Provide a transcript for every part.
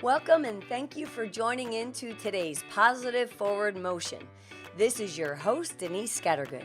Welcome and thank you for joining into today's Positive Forward Motion. This is your host, Denise Scattergood.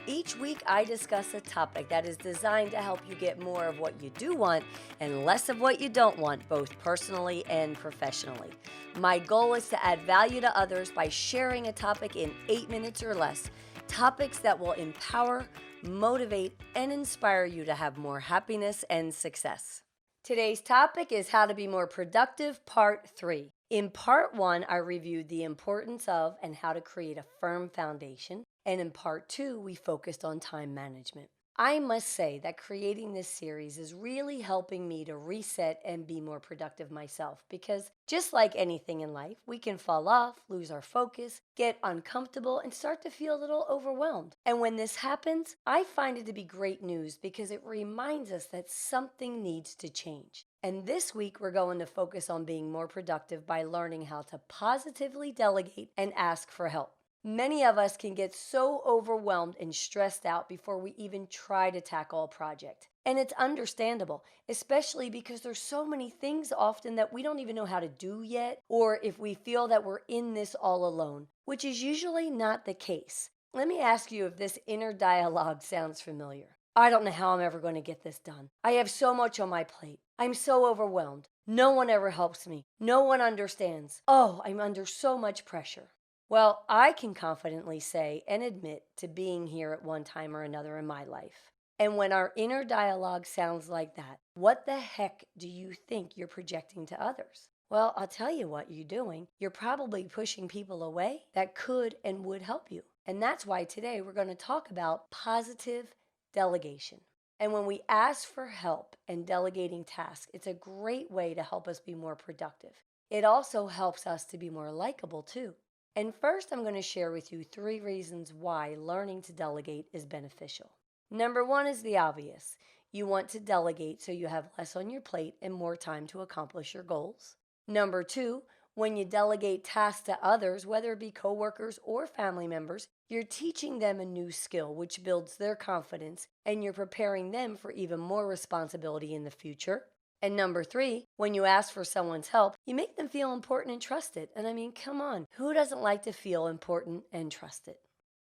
Each week, I discuss a topic that is designed to help you get more of what you do want and less of what you don't want, both personally and professionally. My goal is to add value to others by sharing a topic in 8 minutes or less, topics that will empower, motivate, and inspire you to have more happiness and success. Today's topic is how to be more productive, part 3. In part 1, I reviewed the importance of and how to create a firm foundation. And in part 2, we focused on time management. I must say that creating this series is really helping me to reset and be more productive myself because just like anything in life, we can fall off, lose our focus, get uncomfortable, and start to feel a little overwhelmed. And when this happens, I find it to be great news because it reminds us that something needs to change. And this week, we're going to focus on being more productive by learning how to positively delegate and ask for help. Many of us can get so overwhelmed and stressed out before we even try to tackle a project. And it's understandable, especially because there's so many things often that we don't even know how to do yet, or if we feel that we're in this all alone, which is usually not the case. Let me ask you if this inner dialogue sounds familiar. I don't know how I'm ever going to get this done. I have so much on my plate. I'm so overwhelmed. No one ever helps me. No one understands. Oh, I'm under so much pressure. Well, I can confidently say and admit to being here at one time or another in my life. And when our inner dialogue sounds like that, what the heck do you think you're projecting to others? Well, I'll tell you what you're doing. You're probably pushing people away that could and would help you. And that's why today we're going to talk about positive delegation. And when we ask for help and delegating tasks, it's a great way to help us be more productive. It also helps us to be more likable too. And first, I'm going to share with you 3 reasons why learning to delegate is beneficial. Number 1 is the obvious. You want to delegate so you have less on your plate and more time to accomplish your goals. Number 2, when you delegate tasks to others, whether it be coworkers or family members, you're teaching them a new skill which builds their confidence and you're preparing them for even more responsibility in the future. And number 3, when you ask for someone's help, you make them feel important and trusted. And I mean, come on, who doesn't like to feel important and trusted?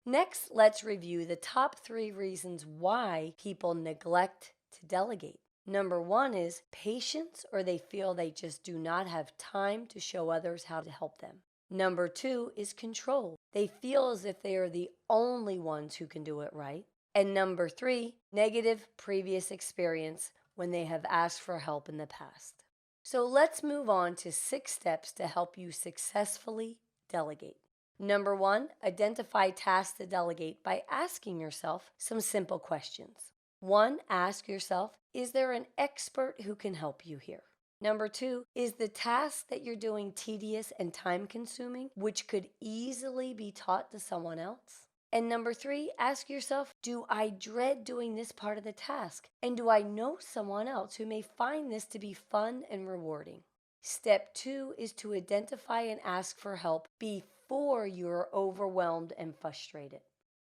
Next, let's review the top 3 reasons why people neglect to delegate. Number 1 is patience, or they feel they just do not have time to show others how to help them. Number 2 is control. They feel as if they are the only ones who can do it right. And number 3, negative previous experience when they have asked for help in the past. So let's move on to 6 steps to help you successfully delegate. Number 1, identify tasks to delegate by asking yourself some simple questions. 1, ask yourself, is there an expert who can help you here? Number 2, is the task that you're doing tedious and time consuming, which could easily be taught to someone else? And number 3, ask yourself, do I dread doing this part of the task? And do I know someone else who may find this to be fun and rewarding? Step 2 is to identify and ask for help before you're overwhelmed and frustrated.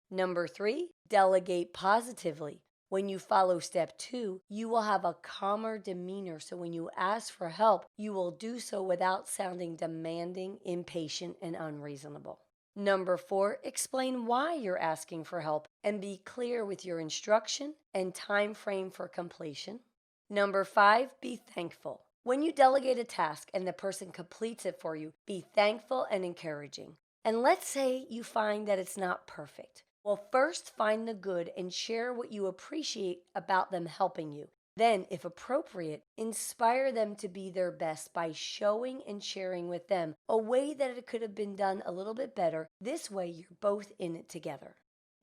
Number 3, delegate positively. When you follow step 2, you will have a calmer demeanor. So when you ask for help, you will do so without sounding demanding, impatient, and unreasonable. Number 4, explain why you're asking for help and be clear with your instruction and time frame for completion. Number 5, be thankful. When you delegate a task and the person completes it for you, be thankful and encouraging. And let's say you find that it's not perfect. Well, first find the good and share what you appreciate about them helping you. Then, if appropriate, inspire them to be their best by showing and sharing with them a way that it could have been done a little bit better. This way, you're both in it together.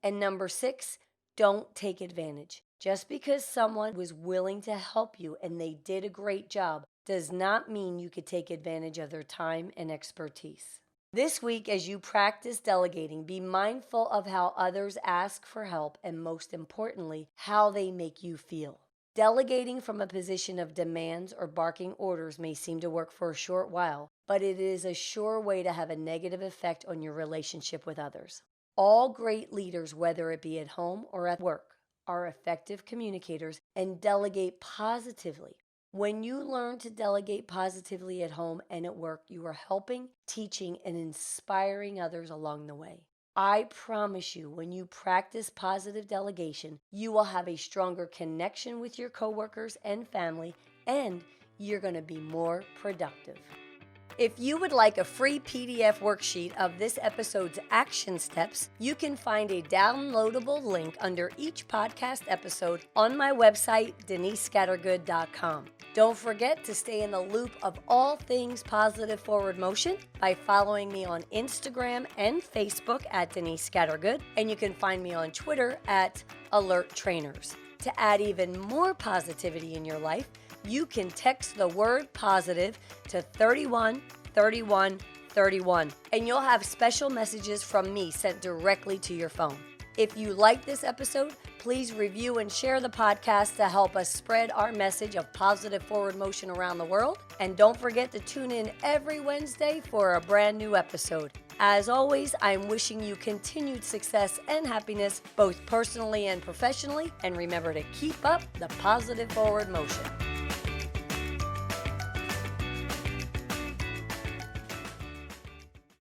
And number 6, don't take advantage. Just because someone was willing to help you and they did a great job does not mean you could take advantage of their time and expertise. This week, as you practice delegating, be mindful of how others ask for help and, most importantly, how they make you feel. Delegating from a position of demands or barking orders may seem to work for a short while, but it is a sure way to have a negative effect on your relationship with others. All great leaders, whether it be at home or at work, are effective communicators and delegate positively. When you learn to delegate positively at home and at work, you are helping, teaching, and inspiring others along the way. I promise you, when you practice positive delegation, you will have a stronger connection with your coworkers and family, and you're going to be more productive. If you would like a free PDF worksheet of this episode's action steps, you can find a downloadable link under each podcast episode on my website, denisescattergood.com. Don't forget to stay in the loop of all things positive forward motion by following me on Instagram and Facebook at Denise Scattergood, and you can find me on Twitter at Alert Trainers. To add even more positivity in your life, you can text the word positive to 31 31 31, and you'll have special messages from me sent directly to your phone. If you like this episode, please review and share the podcast to help us spread our message of positive forward motion around the world. And don't forget to tune in every Wednesday for a brand new episode. As always, I'm wishing you continued success and happiness, both personally and professionally. And remember to keep up the positive forward motion.